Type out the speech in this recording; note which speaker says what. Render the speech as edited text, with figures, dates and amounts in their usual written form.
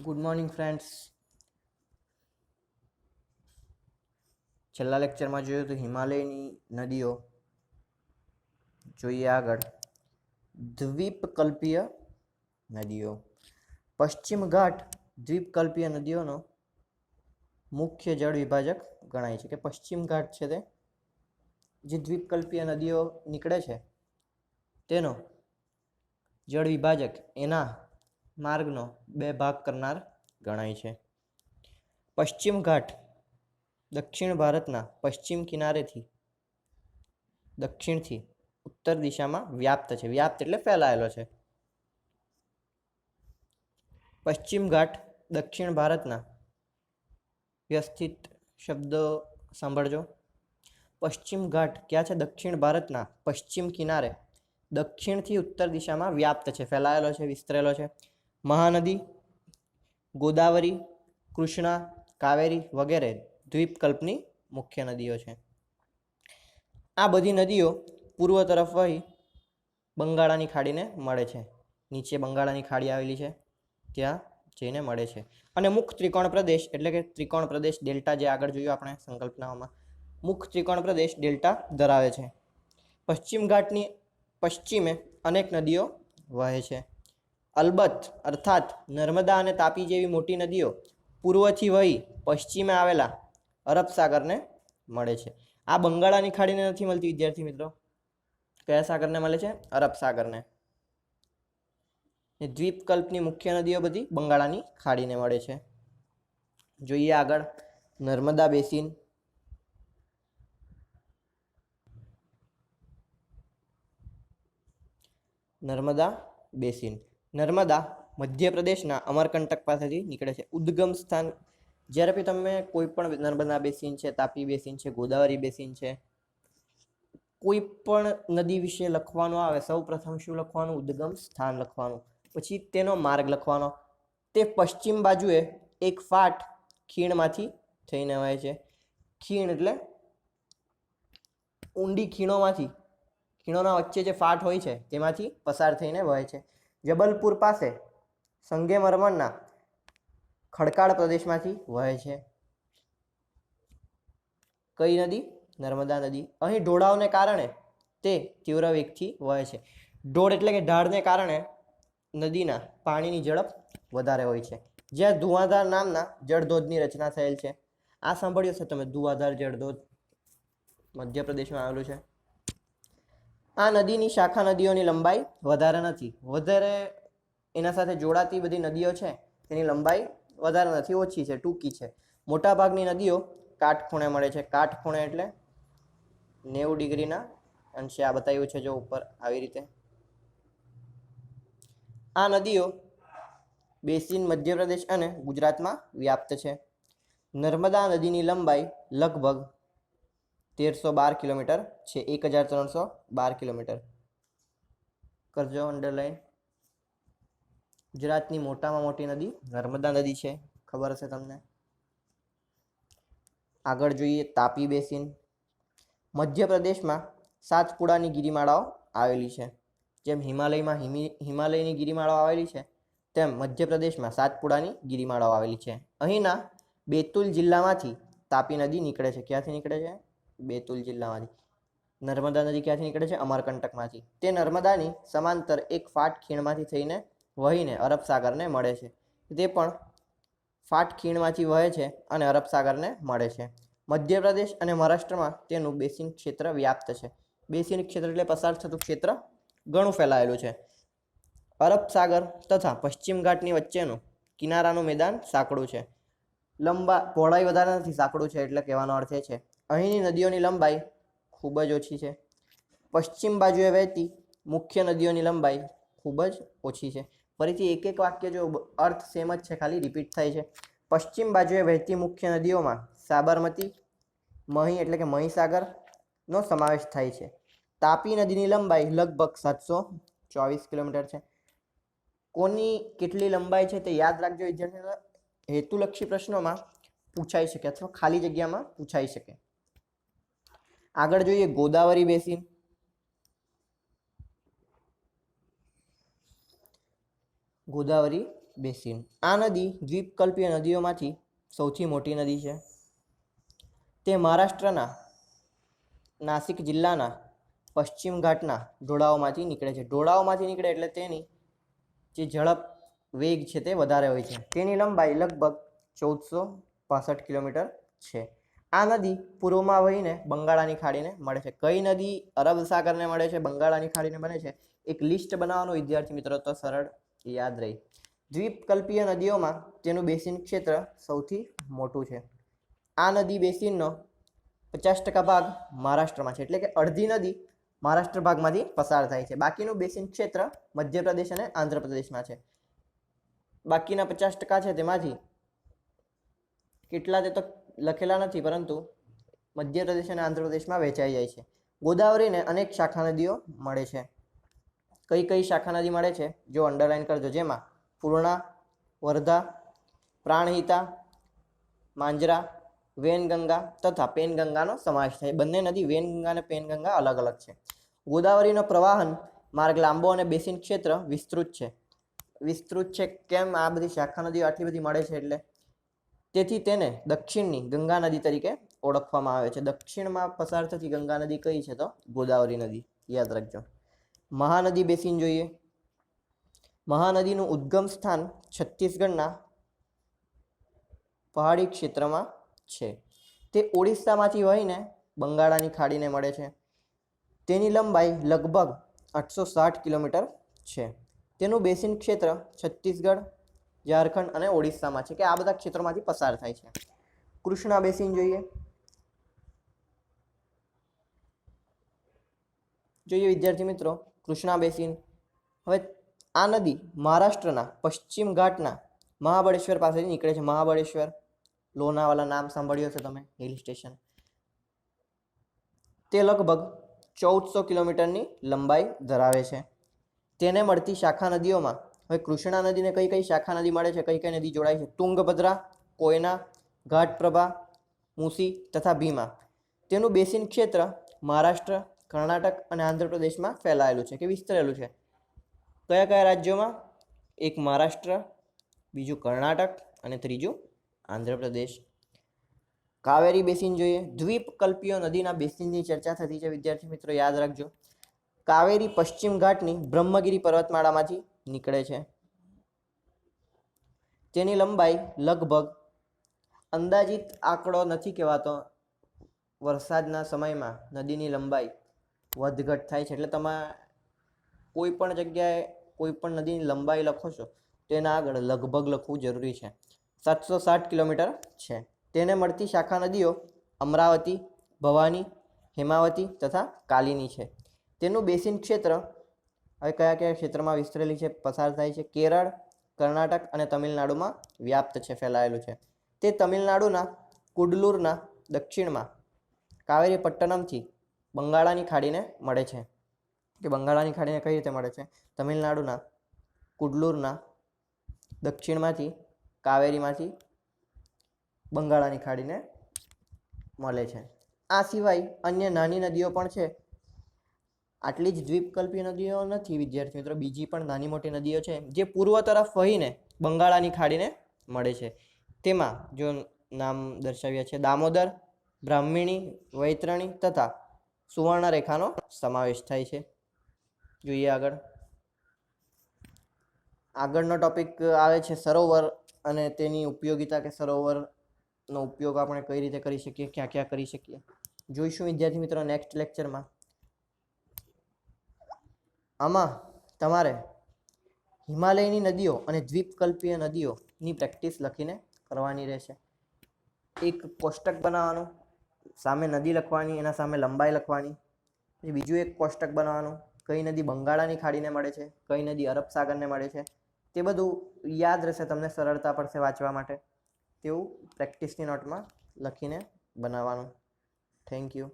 Speaker 1: Good morning friends. છેલ્લા લેક્ચરમાં જોયું તો હિમાલયની નદીઓ. જોઈએ આગળ દ્વીપકલ્પીય નદીઓ. પશ્ચિમ ઘાટ દ્વીપકલ્પીય નદીઓનો મુખ્ય જળ વિભાજક ગણાય છે. કે પશ્ચિમ ઘાટ છે તે જે દ્વીપકલ્પીય નદીઓ નીકળે છે તેનો જળ વિભાજક એના માર્ગનો બે ભાગ કરનાર ગણાય છે. પશ્ચિમ ઘાટ દક્ષિણ ભારતના પશ્ચિમ કિનારેથી દક્ષિણથી ઉત્તર દિશામાં વ્યાપ્ત છે. વ્યાપ્ત એટલે ફેલાયેલો છે. પશ્ચિમ ઘાટ દક્ષિણ ભારતના વ્યવસ્થિત શબ્દો સાંભળજો. પશ્ચિમ ઘાટ ક્યાં છે? દક્ષિણ ભારતના પશ્ચિમ કિનારે દક્ષિણથી ઉત્તર દિશામાં વ્યાપ્ત છે, ફેલાયેલો છે, વિસ્તરેલો છે. મહાનદી ગોદાવરી, કૃષ્ણા, કાવેરી વગેરે દ્વીપકલ્પની મુખ્ય નદીઓ છે. આ બધી નદીઓ પૂર્વ તરફ વહી બંગાળાની ખાડીને મળે છે. નીચે બંગાળાની ખાડી આવેલી છે, ત્યાં જઈને મળે છે. અને મુખ ત્રિકોણ પ્રદેશ એટલે કે ત્રિકોણ પ્રદેશ ડેલ્ટા, જે આગળ જોયું આપણે સંકલ્પનાઓમાં, મુખ ત્રિકોણ પ્રદેશ ડેલ્ટા ધરાવે છે. પશ્ચિમ ઘાટની પશ્ચિમે અનેક નદીઓ વહે છે. અલબત્ત અર્થાત નર્મદા અને તાપી જેવી મોટી નદીઓ પૂર્વથી વહી પશ્ચિમે આવેલા અરબ સાગરને મળે છે. આ બંગાળાની ખાડીને નથી મળતી વિદ્યાર્થી મિત્રો. કયા સાગરને મળે છે? અરબ સાગરને. દ્વીપકલ્પની મુખ્ય નદીઓ બધી બંગાળાની ખાડીને મળે છે. જોઈએ આગળ નર્મદા બેસિન. નર્મદા બેસિન. નર્મદા મધ્યપ્રદેશના અમરકંટક પાસેથી નીકળે છે. ઉદ્ગમ સ્થાન જ્યારે બી તમે કોઈ પણ નર્મદા બેસિન છે, તાપી બેસિન છે, ગોદાવરી બેસિન છે, કોઈ પણ નદી વિશે લખવાનું આવે, સૌ પ્રથમ શું લખવાનું? ઉદ્ગમ સ્થાન લખવાનું. પછી તેનો માર્ગ લખવાનો. તે પશ્ચિમ બાજુએ એક ફાટ ખીણમાંથી થઈને વહે છે. ખીણ એટલે ઊંડી ખીણોમાંથી, ખીણોના વચ્ચે જે ફાટ હોય છે તેમાંથી પસાર થઈને વહે છે. જબલપુર પાસે સંગેમરમરના ખડકાળ પ્રદેશમાંથી વહે છે. કઈ નદી? નર્મદા નદી. અહીં ઢોળાવને કારણે તે તીવ્ર વેગથી વહે છે. ઢોળ એટલે કે ઢાળને કારણે નદીના પાણીની ઝડપ વધારે હોય છે. જ્યાં ધુઆધાર નામના જળધોધની રચના થયેલ છે. આ સાંભળ્યું છે તમે, ધુઆધાર જળધોધ મધ્યપ્રદેશમાં આવેલું છે. આ નદીની શાખા નદીઓની લંબાઈ વધારે નથી. વધારે એના સાથે જોડાતી બધી નદીઓ છે તેની લંબાઈ વધારે નથી, ઓછી છે, ટૂંકી છે. મોટાભાગની નદીઓ કાટખૂણે મળે છે. કાટખૂણે એટલે 90 ડિગ્રીના અંશે. આ બતાવ્યું છે જો ઉપર આવી રીતે. આ નદીઓ બેસિન મધ્યપ્રદેશ અને ગુજરાતમાં વ્યાપ્ત છે. નર્મદા નદીની લંબાઈ લગભગ 1312 કિલોમીટર છે. 1312 કિલોમીટર કરજો અંડરલાઈન. ગુજરાતની મોટામાં મોટી નદી નર્મદા નદી છે, ખબર હશે તમને. આગળ જોઈએ તાપી બેસિન. મધ્યપ્રદેશમાં સાતપુડાની ગિરિમાળાઓ આવેલી છે. જેમ હિમાલયમાં હિમાલયની ગિરિમાળાઓ આવેલી છે, તેમ મધ્યપ્રદેશમાં સાતપુડાની ગિરિમાળાઓ આવેલી છે. અહીંના બેતુલ જિલ્લામાંથી તાપી નદી નીકળે છે. ક્યાંથી નીકળે છે? બેતુલ જિલ્લામાંથી. નર્મદા નદી ક્યાંથી નીકળે છે? અમરકંટકમાંથી. તે નર્મદાની સમાંતર એક ફાટ ખીણમાંથી થઈને વહીને અરબ સાગરને મળે છે. તે પણ ફાટ ખીણમાંથી વહે છે અને અરબ સાગરને મળે છે. મધ્યપ્રદેશ અને મહારાષ્ટ્રમાં તેનું બેસિન ક્ષેત્ર વ્યાપ્ત છે. બેસિન ક્ષેત્ર એટલે પસાર થતું ક્ષેત્ર ઘણું ફેલાયેલું છે. અરબ સાગર તથા પશ્ચિમ ઘાટની વચ્ચેનું કિનારાનું મેદાન સાંકડું છે. પહોળાઈ વધારે નથી, સાંકડું છે એટલે કહેવાનો અર્થ એ છે. અહીંની નદીઓની લંબાઈ ખૂબ જ ઓછી છે. પશ્ચિમ બાજુએ વહેતી મુખ્ય નદીઓની લંબાઈ ખૂબ જ ઓછી છે. ફરીથી એક એક વાક્ય જો અર્થ સેમ જ છે, ખાલી રિપીટ થાય છે. પશ્ચિમ બાજુએ વહેતી મુખ્ય નદીઓમાં સાબરમતી, મહી એટલે કે મહીસાગરનો સમાવેશ થાય છે. તાપી નદીની લંબાઈ લગભગ 724 કિલોમીટર છે. કોની કેટલી લંબાઈ છે તે યાદ રાખજો વિદ્યાર્થીઓ. હેતુલક્ષી પ્રશ્નોમાં પૂછાઈ શકે અથવા ખાલી જગ્યામાં પૂછાઈ શકે. આગળ જોઈએ ગોદાવરી બેસિન. ગોદાવરી બેસિન. આ નદી દ્વીપકલ્પીય નદીઓમાંથી સૌથી મોટી નદી છે. તે મહારાષ્ટ્રના નાસિક જિલ્લાના પશ્ચિમ ઘાટના ઢોળાવોમાંથી નીકળે છે. ઢોળાવોમાંથી નીકળે એટલે તેની જે ઝડપ વેગ છે તે વધારે હોય છે. તેની લંબાઈ લગભગ 1465 કિલોમીટર છે. આ નદી પૂર્વમાં વહીને બંગાળાની ખાડીને મળે છે. કઈ નદી અરબ સાગરને મળે છે, બંગાળાની ખાડીને બને છે, એક લિસ્ટ બનાવવાનું વિદ્યાર્થી મિત્રો તો સરળ યાદ રહી. દ્વીપકલ્પીય નદીઓમાં તેનું બેસિન ક્ષેત્ર સૌથી મોટું છે. આ નદી બેસિનનો 50% ભાગ મહારાષ્ટ્રમાં છે, એટલે કે અડધી નદી મહારાષ્ટ્ર ભાગમાંથી પસાર થાય છે. બાકીનું બેસિન ક્ષેત્ર મધ્યપ્રદેશ અને આંધ્રપ્રદેશમાં છે. બાકીના 50% છે તેમાંથી કેટલા તે તો લખેલા નથી, પરંતુ મધ્યપ્રદેશ અને આંધ્રપ્રદેશમાં વહેંચાઈ જાય છે. ગોદાવરીને અનેક શાખા નદીઓ મળે છે. કઈ કઈ શાખા નદી મળે છે જો અંડરલાઈન કરજો, જેમાં પૂર્ણા, વર્ધા, પ્રાણહિતા, માંજરા, વેનગંગા તથા પેનગંગાનો સમાવેશ થાય. બંને નદી વેનગંગા અને પેનગંગા અલગ અલગ છે. ગોદાવરીનો પ્રવાહન માર્ગ લાંબો અને બેસિન ક્ષેત્ર વિસ્તૃત છે. કેમ? આ બધી શાખા નદીઓ આટલી બધી મળે છે એટલે તેથી તેને દક્ષિણની ગંગા નદી તરીકે ઓળખવામાં આવે છે. દક્ષિણમાં પસાર થતી ગંગા નદી કઈ છે? તો ગોદાવરી નદી. યાદ રાખજો. મહાનદી બેસિન જોઈએ. મહાનદીનું ઉદ્ગમ સ્થાન છત્તીસગઢના પહાડી ક્ષેત્રમાં છે. તે ઓડિશામાંથી વહીને બંગાળાની ખાડીને મળે છે. તેની લંબાઈ લગભગ 860 કિલોમીટર છે. તેનું બેસિન ક્ષેત્ર છત્તીસગઢ, ઝારખંડ અને ઓડિશામાં છે, કે આ બધા ક્ષેત્રોમાંથી પસાર થાય છે. કૃષ્ણા બેસિન જોઈએ વિદ્યાર્થી મિત્રો. કૃષ્ણા બેસિન. હવે આ નદી મહારાષ્ટ્રના પશ્ચિમ ઘાટના મહાબળેશ્વર પાસેથી નીકળે છે. મહાબળેશ્વર, લોનાવાલા નામ સાંભળ્યું હશે તમે, હિલ સ્ટેશન. તે લગભગ 1400 કિલોમીટરની લંબાઈ ધરાવે છે. તેને મળતી શાખા નદીઓમાં હવે કૃષ્ણા નદીને કઈ કઈ શાખા નદી મળે છે, કઈ કઈ નદી જોડાય છે? તુંગભદ્રા, કોયના, ઘાટપ્રભા, મુસી તથા ભીમા. તેનું બેસિન ક્ષેત્ર મહારાષ્ટ્ર, કર્ણાટક અને આંધ્રપ્રદેશમાં ફેલાયેલું છે, કે વિસ્તરેલું છે. કયા કયા રાજ્યોમાં? એક મહારાષ્ટ્ર, બીજું કર્ણાટક અને ત્રીજું આંધ્રપ્રદેશ. કાવેરી બેસિન જોઈએ. દ્વીપકલ્પીય નદીના બેસિનની ચર્ચા થતી છે વિદ્યાર્થી મિત્રો, યાદ રાખજો. કાવેરી પશ્ચિમ ઘાટની બ્રહ્મગીરી પર્વતમાળામાંથી નીકળે છે. તેની લંબાઈ લગભગ, અંદાજિત આંકડો નથી કહેવાતો, વરસાદના સમયમાં નદીની લંબાઈ વધઘટ થાય છે, એટલે તમે કોઈ પણ જગ્યાએ કોઈ પણ નદીની લંબાઈ લખો છો તેના આગળ લગભગ લખવું જરૂરી છે. 760 કિલોમીટર છે. તેને મળતી શાખા નદીઓ અમરાવતી, ભવાની, હેમાવતી તથા કાલિની છે. તેનું બેસિન ક્ષેત્ર હવે કયા કયા ક્ષેત્રમાં વિસ્તરેલી છે, પસાર થાય છે? કેરળ, કર્ણાટક અને તમિલનાડુમાં વ્યાપ્ત છે, ફેલાયેલું છે. તે તમિલનાડુના કુડલુરના દક્ષિણમાં કાવેરી પટ્ટનમથી બંગાળાની ખાડીને મળે છે. કે બંગાળાની ખાડીને કઈ રીતે મળે છે? તમિલનાડુના કુડલુરના દક્ષિણમાંથી કાવેરીમાંથી બંગાળાની ખાડીને મળે છે. આ સિવાય અન્ય નાની નદીઓ પણ છે. આટલી જ દ્વીપકલ્પીય નદીઓ નથી વિદ્યાર્થી મિત્રો, બીજી પણ નાની મોટી નદીઓ છે જે પૂર્વ તરફ વહીને બંગાળાની ખાડીને મળે છે. તેમાં જો નામ દર્શાવ્યા છે, દામોદર, બ્રાહ્મણી, વૈતરણી તથા સુવર્ણરેખાનો સમાવેશ થાય છે. જોઈએ આગળનો ટોપિક આવે છે સરોવર અને તેની ઉપયોગિતા, કે સરોવરનો ઉપયોગ આપણે કઈ રીતે કરી શકીએ, ક્યાં ક્યાં કરી શકીએ, જોઈશું વિદ્યાર્થી મિત્રો નેક્સ્ટ લેક્ચરમાં. આમાં તમારે હિમાલયની નદીઓ અને દ્વીપકલ્પીય નદીઓની પ્રેક્ટિસ લખીને કરવાની રહેશે. એક કોષ્ટક બનાવવાનું, સામે નદી લખવાની, એના સામે લંબાઈ લખવાની. પછી બીજું એક કોષ્ટક બનાવવાનું, કઈ નદી બંગાળાની ખાડીને મળે છે, કઈ નદી અરબ સાગરને મળે છે, તે બધું યાદ રહેશે, તમને સરળતા પડશે વાંચવા માટે. તેવું પ્રેક્ટિસની નોટમાં લખીને બનાવવાનું. Thank you.